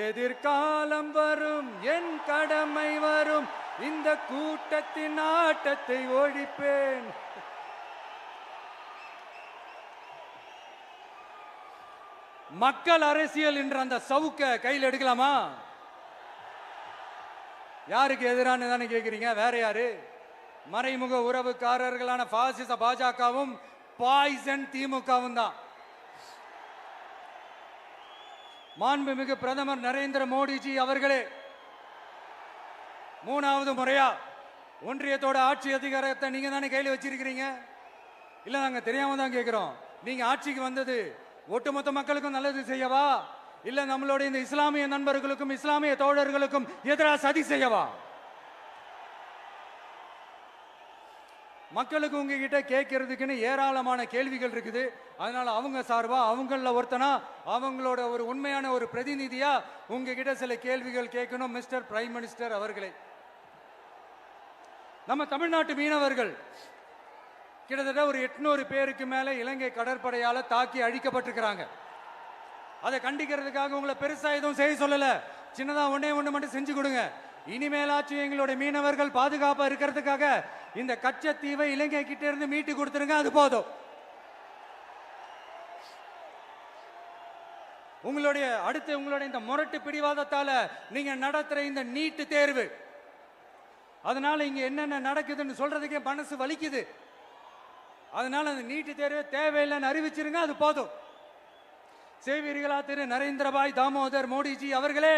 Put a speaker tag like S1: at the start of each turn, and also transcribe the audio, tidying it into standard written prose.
S1: எதிர்காலம் வரும், என் கடமை வரும், இந்த கூட்டத்தின் ஆட்டத்தை ஒழிப்பேன். மக்கள் அரசியல் என்ற அந்த சவுக்க கையில் எடுக்கலாமா? யாருக்கு எதிரான தானே கேட்கிறீங்க? வேற யாரு? மறைமுக உறவுக்காரர்களான பாசிச பாஜகவும் பாய்சன் திமுகவும் தான். மாண்புமிகு பிரதமர் நரேந்திர மோடிஜி அவர்களே, 3வது முறையா ஒன்றியத்தோட ஆட்சி அதிகாரத்தை நீங்க தானே கையில் வச்சிருக்கிறீங்க. இல்ல, நாங்க தெரியாம தான் கேட்கிறோம். நீங்க ஆட்சிக்கு வந்தது ஒட்டுமொத்த மக்களுக்கும் நல்லது செய்யவா, இல்ல நம்மளுடைய இந்த இஸ்லாமிய நண்பர்களுக்கும் இஸ்லாமிய தோழர்களுக்கும் எதிராக சதி செய்யவா? மக்களுக்கு உங்ககிட்ட கேட்கறதுக்குன்னு ஏராளமான கேள்விகள் இருக்குது. அதனால அவங்க சார்பா, அவங்கள ஒருத்தனா, அவங்களோட ஒரு உண்மையான ஒரு பிரதிநிதியா உங்ககிட்ட சில கேள்விகள் கேட்கணும். மிஸ்டர் பிரைம் மினிஸ்டர் அவர்களே, நம்ம தமிழ்நாட்டு மீனவர்கள் கிட்டத்தட்ட ஒரு 800 பேருக்கு மேல இலங்கை கடற்படையால தாக்கி அழிக்கப்பட்டிருக்கிறாங்க. அதை கண்டிக்கிறதுக்காக உங்களை பெருசா எதுவும் செய்ய சொல்லல, சின்னதா ஒண்ணு மட்டும் செஞ்சு கொடுங்க. இனிமேலாச்சும் எங்களுடைய மீனவர்கள் பாதுகாப்பா இருக்கிறதுக்காக இந்த கச்சத்தீவை இலங்கை கிட்ட இருந்து மீட்டு கொடுத்துருங்க, அது போதும். உங்களுடைய இந்த முரட்டு பிடிவாதத்தால நீங்க நடத்துற இந்த நீட்டு தேர்வு, அதனால இங்க என்னென்ன நடக்குதுன்னு சொல்றதுக்கே மனசு வலிக்குது. அதனால அந்த நீட்டு தேர்வு தேவையில்லைன்னு அறிவிச்சிருங்க, அது போதும். செய்வீர்களா திரு நரேந்திரபாய் தாமோதர் மோடிஜி அவர்களே?